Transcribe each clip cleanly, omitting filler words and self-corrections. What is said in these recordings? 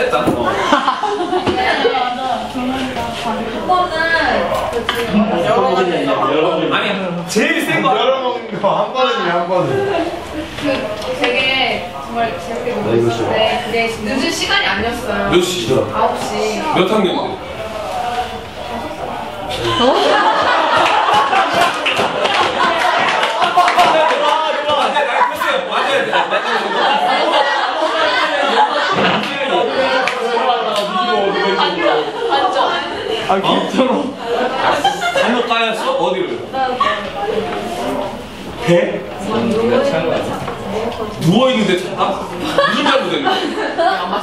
셌다. 아니 제일 센 거. 여러 먹는 거 한 번은 한 번은. 되게 정말 재밌게 보고 있었는데 그게 늦은 시간이 아니었어요. 몇 시? 9시. 몇 학년? 아 진짜로? 한번 까였어? 어디를? 배? 누워있는데 잤다? 무슨 잘못했는데?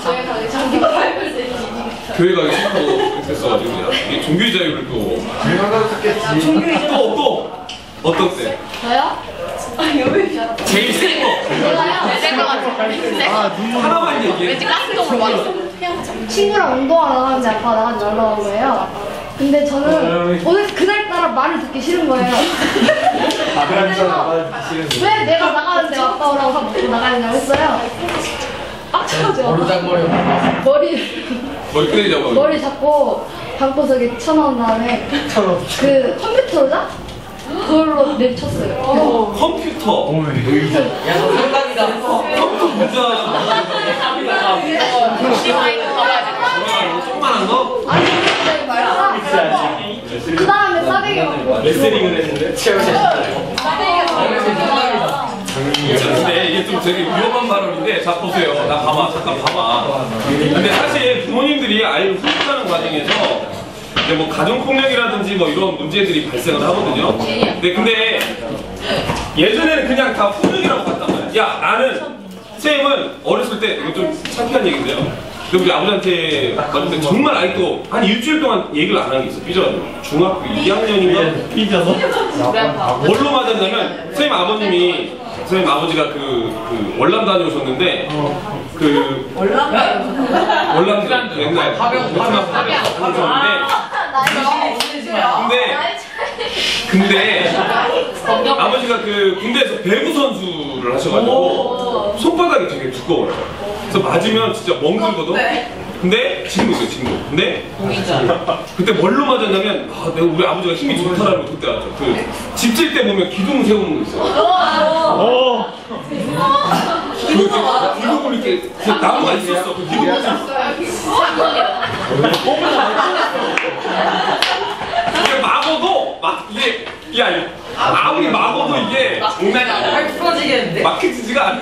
저희 가게 장기 밟을 때 교회 가기 싫다고 됐어가지고 그냥 이게 종교의 자유를 또 내가 듣겠지. 또 어떤 때? 저요? 제일 센 거! 제가요? 센거 같아요. 하나만 얘기해. 왠지 가스통으로 왔어. 친구랑 운동하러 나가는데 아빠가 나가지 말라고 한 거예요. 근데 저는 오늘 그날따라 말을 듣기 싫은 거예요. 그래서 왜 내가 나가는데 아빠 오라고 하고 나가냐고 했어요. 빡쳐가지고 머리 잡고 방구석에 쳐넣은 다음에 그 컴퓨터인가? 그걸로 내쳤어요. 컴퓨터. 야, 너 생각이다. 컴퓨터 문자. 조그만한 거? 아니 근데 말이야. 그 다음에 싸대기 맞고 레슬링을 했는데? 근데 이게 좀 되게 위험한 발언인데 자 보세요. 나 봐봐. 잠깐 봐봐. 근데 사실 부모님들이 아이를 훈육하는 과정에서 이제 뭐 가정폭력이라든지 뭐 이런 문제들이 발생을 하거든요. 근데 예전에는 그냥 다 훈육이라고 봤단 말이야. 야 나는 쌤은 어렸을 때 이거 좀 창피한 얘기인데요. 근데 우리 아버지한테 맞을 때 정말 아직도 한 일주일 동안 얘기를 안 한 게 있어. 삐져가지고 중학교 2학년인가 삐져서 뭘로 맞았냐면 선생님 아버님이 선생님 아버지가 그 월남 다녀오셨는데 그 월남도 옛날 베트남 다녀오셨는데 근데 아버지가 그 군대에서 배구 선수를 하셔가지고 손바닥이 되게 두꺼워요. 그래서 맞으면 진짜 멍들거든. 근데 지금도 있어요, 지금도. 근데 그때 뭘로 맞았냐면 내가 우리 아버지가 힘이 좋다라는 걸 그때 알았죠. 그 집질 때 보면 기둥 세우는 거 있어요. 그 기둥을 이렇게 나무가 있었어. 그 기둥을 이게 막어도 막 이게 아무리 막어도 이게 장난이 아니야. 부러지겠는데? 막히지가 않아.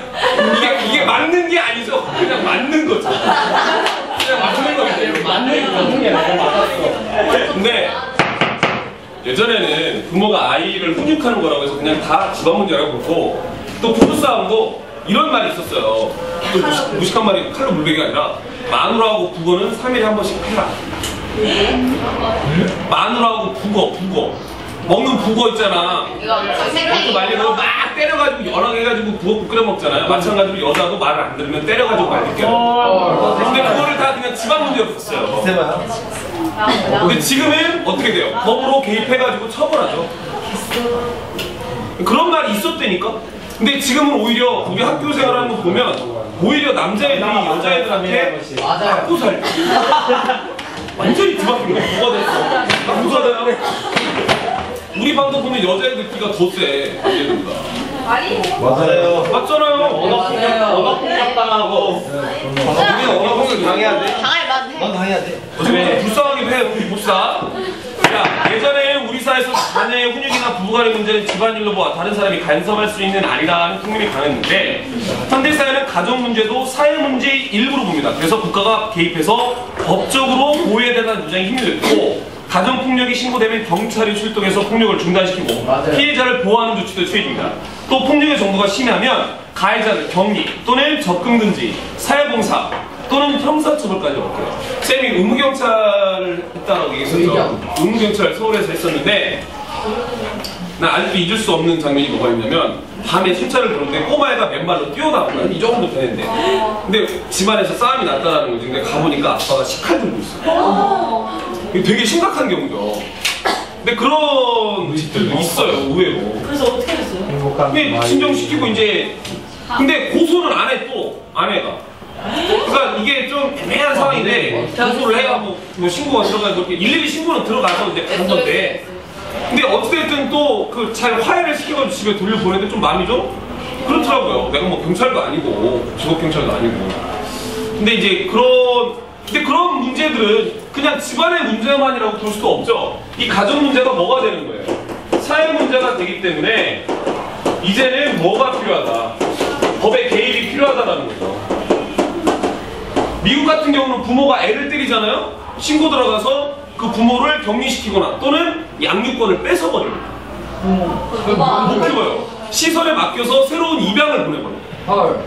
이게 맞는 게 아니죠. 그냥 맞는 거죠. 그냥 맞는 거예요. 맞는 게 아니라 근데 예전에는 부모가 아이를 훈육하는 거라고 해서 그냥 다 집안 문제라고 보고 또 부부싸움도 이런 말이 있었어요. 또 무식한 말이 칼로 물베기가 아니라 마누라하고 북어는 3일에 한 번씩 해라. 마누라하고 북어 먹는 북어 있잖아. 이거 말리고 막 때려가지고 연하게해가지고 북어 끓여 먹잖아요. 마찬가지로 여자도 말을 안 들으면 때려가지고 말 느껴요. 근데 그거를 다 그냥 집안 문제로 봤어요. 근데 지금은 어떻게 돼요? 법으로 개입해가지고 처벌하죠. 그런 말이 있었다니까? 근데 지금은 오히려 우리 학교 생활하는 거 보면 오히려 남자애들이 여자애들한테 맞고 살려. 완전히 뒤바뀐 거야. 뭐가 됐어? 남자애들 우리 방도 보면 여자애들 끼가 더 세. 맞아요. 맞잖아요. 언어폭력 당하고. 우리 언어폭력 당해야 돼. 넌 당해야 돼. 어차피 불쌍하기도 해. 우리 목사. 야, 예전에 우리 사회에서 자녀의 훈육이나 부부간의 문제는 집안일로 보아 다른 사람이 간섭할 수 있는 아니라는 풍문이 강했는데 현대 사회는 가정 문제도 사회 문제의 일부로 봅니다. 그래서 국가가 개입해서 법적으로 보호해야 된다는 주장이 힘이 됐고 가정폭력이 신고되면 경찰이 출동해서 폭력을 중단시키고 피해자를 보호하는 조치도 취해집니다. 또 폭력의 정도가 심하면 가해자를 격리 또는 접근 금지, 사회봉사 또는 형사처벌까지 받고요. 쌤이 의무경찰을 했다라고 얘기했었죠. 의무경찰 서울에서 했었는데 난 아직도 잊을 수 없는 장면이 뭐가 있냐면 밤에 순찰을 부르는데 꼬마애가 맨발로 뛰어나온 거야. 이 정도 되는데 근데 집안에서 싸움이 났다라는 거지. 근데 가보니까 아빠가 식칼 들고 있어. 이게 되게 심각한 경우죠. 근데 그런 집들도 있어요, 의외로. 그래서 어떻게 했어요? 근데 진정시키고 이제 근데 고소는 안 해 또 아내가. 그러니까 이게 좀 애매한 상황인데 고소를 해야 뭐 신고가 들어가고 이렇게 일일이 신고는 들어가서 이제 가는 건데 근데 어찌됐든 또 그 잘 화해를 시켜가지고 집에 돌려보내는데 좀 마음이 좀 그렇더라고요. 내가 뭐 경찰도 아니고 직업 경찰도 아니고 근데 이제 그런 문제들은 그냥 집안의 문제만이라고 볼 수도 없죠. 이 가정 문제가 뭐가 되는 거예요? 사회 문제가 되기 때문에 이제는 뭐가 필요하다? 법의 개입이 필요하다는 거죠. 미국 같은 경우는 부모가 애를 때리잖아요? 신고 들어가서 그 부모를 격리시키거나 또는 양육권을 뺏어버립니다. 못 키워요. 시설에 맡겨서 새로운 입양을 보내버려요. 헐.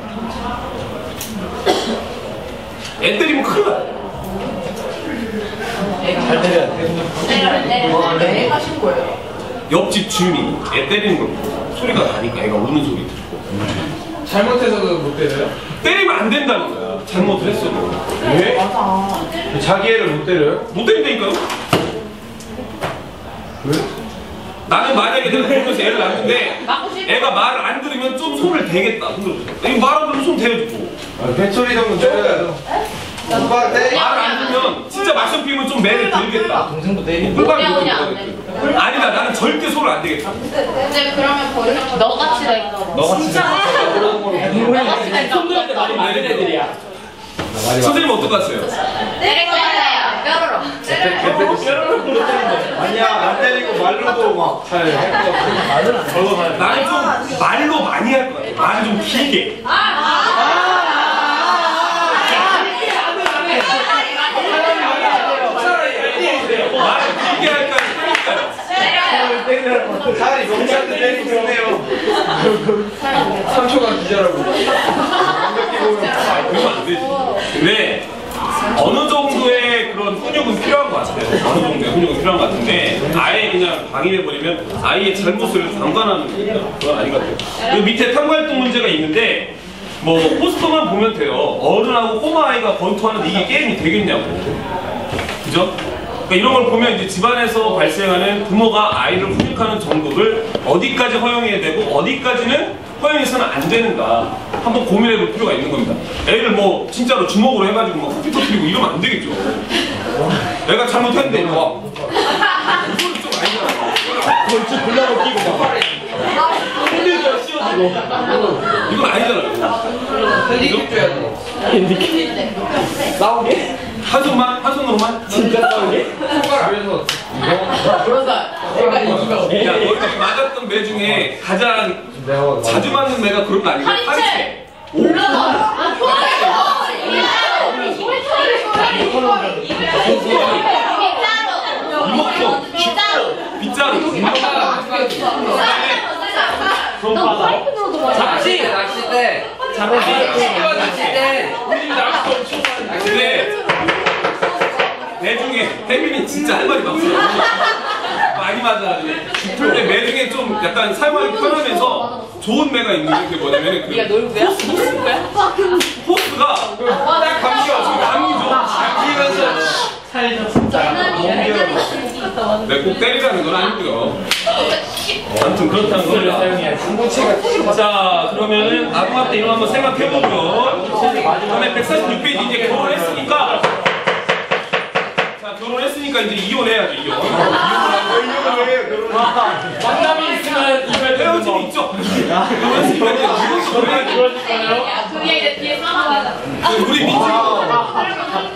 애 때리면 큰일 나요. 잘 때려야 돼. 내가 하신 거예요. 옆집 주인이 애 때리는 걸 소리가 나니까 애가 우는 소리 듣고 잘못해서도 못 때려요? 때리면 안 된다는 거야. 잘못을 했어도. 왜? 자기 애를 못 때려요? 못 때린다니까요? 왜? 나는 만약에 내가 보면서 애를 낳는데 애가 말을 안 들으면 좀 손을 대겠다. 이거 말 안 들으면 손 대주고 배처리 정도 때려야죠. 오빠 때. 말을 안 들으면 진짜 말썽 피우면 좀 매를 들겠다. 동생도 때리는 꿀밤이 그냥 그렇게 안 먹어야지. 아니다. 나는 절대 손을 안 대겠다. 근데 그러면 버리는 너같이 될까 봐. 너같이 너같이 될까 봐. 손들한테 말이 많은 애들이야. 선생님 어떡하세요? 때릴 거예요. 뼈로로. 아니야 안 때리고 말로도 막 잘 할 것 같아. 나는 좀 말로 많이 할 거야. 말을 좀 길게. 말을 길게 할까요? 할까요? 차라리 명치한테 때리고 싶네요. 3초간 기절하고. 그러면 안 되지. 근데 어느 정도의 그런 훈육은 필요한 것 같아요. 어느 정도의 훈육은 필요한 것 같은데 아예 그냥 방임해버리면 아이의 잘못을 방관하는 겁니다. 그건 아닌 것 같아요. 그 밑에 탐구활동 문제가 있는데 뭐 포스터만 보면 돼요. 어른하고 꼬마아이가 권투하는데 이게 게임이 되겠냐고. 그죠? 그러니까 이런 걸 보면 이제 집안에서 발생하는 부모가 아이를 훈육하는 정도를 어디까지 허용해야 되고 어디까지는 허용해서는 안 되는가 한번 고민해 볼 필요가 있는 겁니다. 애를 뭐 진짜로 주먹으로 해가지고 막 코피 터뜨리고 이러면 안 되겠죠. 애가 잘못했는데 막 이거는 좀 아니잖아. 벌써 골라고 끼고 막. 힘들죠, 씌워주고. 이건 아니잖아요. 핸디캡 줘야 돼. 핸디캡? 나오게? 한 손으로만. 진짜 나오게? 그래서 그러다 내가 이기면 야, 너희가 맞았던 매 중에 가장 내가 자주 맞는 매가 그런 거 아닌가? 파리채. 오. 빗자루. 그럼 받아. 낚싯대. 근데 매 중에 혜민이 진짜 할 말이 많어요. 많이 맞아가지고. 근데 매 중에 좀 약간 사용하기 편하면서 좋은 매가 있는 게 뭐냐면 그 호스가 딱 감기가 지금 감기죠. 네, 꼭 때리라는 건 아니고요. 아무튼 그렇다는 겁니다. 자, 그러면은 아동학 때 이런 거 한번 생각해보고요. 다음에 146페이지 이제 결혼했으니까 자, 결혼했으니까 이제 이혼해야죠, 이혼. 이혼을 왜 해요? 만남이 있으면 이별 헤어짐이 있죠? 결혼했으니까 이제 이혼도 해야죠. 그게 이제 뒤에 싸워가자. 우리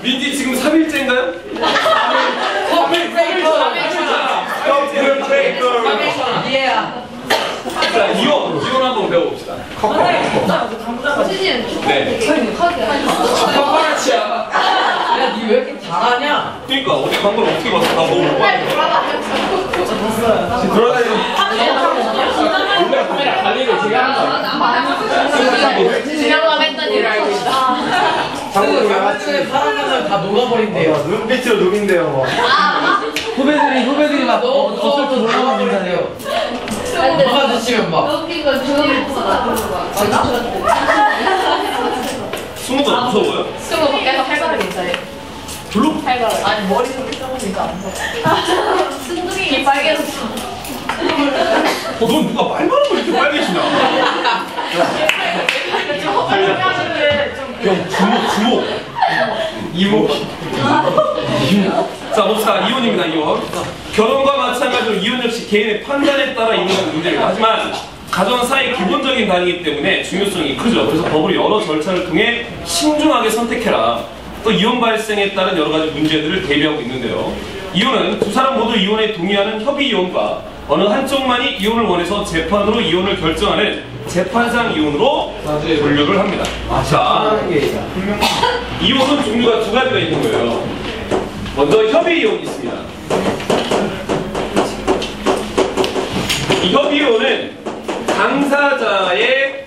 민지 지금 3일째인가요? 자, 이혼 한번 배워봅시다. 수지는 네. 파파라치야. 야, 니 왜 이렇게 잘하냐? 그러니까 어디 간 걸 어떻게 봤어? 다 먹고. 돌아다니는 몰래 카메라 관리를 제가 하는 거야. 지나가면 했던 일을 알고 있다. 장군 같이 사람들은 다 녹아버린대요. 눈빛으로 녹인대요. 뭐. 후배들이 막 어설프 놀라고 된다네요. 막아주시면 막. 웃긴 건 주원이 스무가 무서워요? 스무 밖에서 팔걸음 인사해. 별로? 팔걸음. 아니 머리 속에 써보니까 안 무서워. 순둥이 귀 빨개졌어. 넌 누가 말만 하면 이렇게 빨개지냐? 좀 헛발질하는데 좀 주목. 이모. 자, 봅시다. 이혼입니다, 이혼. 결혼과 마찬가지로 이혼 역시 개인의 판단에 따라 이루어지는 문제입니다. 하지만 가정 사이의 기본적인 단위이기 때문에 중요성이 크죠. 그래서 법으로 여러 절차를 통해 신중하게 선택해라. 또 이혼 발생에 따른 여러 가지 문제들을 대비하고 있는데요. 이혼은 두 사람 모두 이혼에 동의하는 협의 이혼과 어느 한쪽만이 이혼을 원해서 재판으로 이혼을 결정하는 재판상 이혼으로 분류를 합니다. 자, 이혼은 종류가 두 가지가 있는 거예요. 먼저 협의 이혼이 있습니다. 이 협의 이혼은 당사자의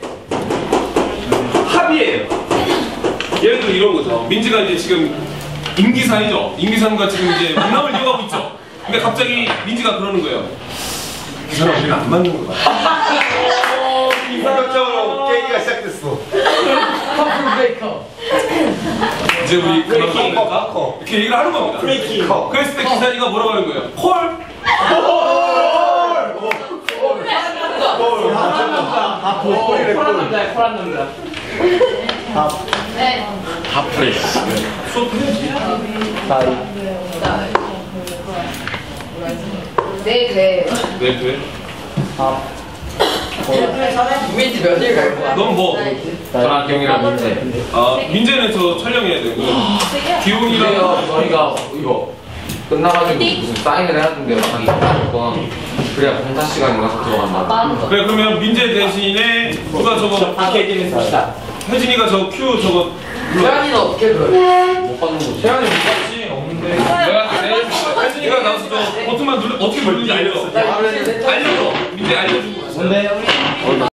합의예요. 예를 들어 이런 거죠. 민지가 이제 지금 임기산이죠. 임기산과 지금 이제 만남을 이어가고 있죠. 근데 갑자기 민지가 그러는 거예요. 이 사람 우리는 안 맞는 거 같아. 본격적으로 게임가 시작됐어. 커플 브레이커. 이제 우리 그만 가볼까? 커. 이렇게 얘기를 하는 겁니다. 브레이킹. 그랬을 때 기사니가 뭐라고 하는 거예요? 콜? 콜이래, 콜. 콜한 남자. 네. 수업해야지. 네, 네. 네, 그래. 민지 몇일 갈 거야? 넌 뭐? 저랑 경이랑 민재. 아, 민재는 저 촬영해야 되고. 기훈이랑. 저희가 이거 끝나가지고 무슨 사인을 해야 된대요. 자기 무조건 그래야 공사 시간인가 들어간다. 그래, 그러면 민재 대신에 누가 저거 박혜진이 삽시다. 혜진이가 저 큐 저거 눌러. 세환이는 어떻게 그래? 못 받는 거지. 태연이 못 봤지? 없는데. 내가 혜진이가 나와서 저 버튼만 눌러 어떻게 누르는지 알려줬어. 알려줘. 민재 알려주고. 뭔데?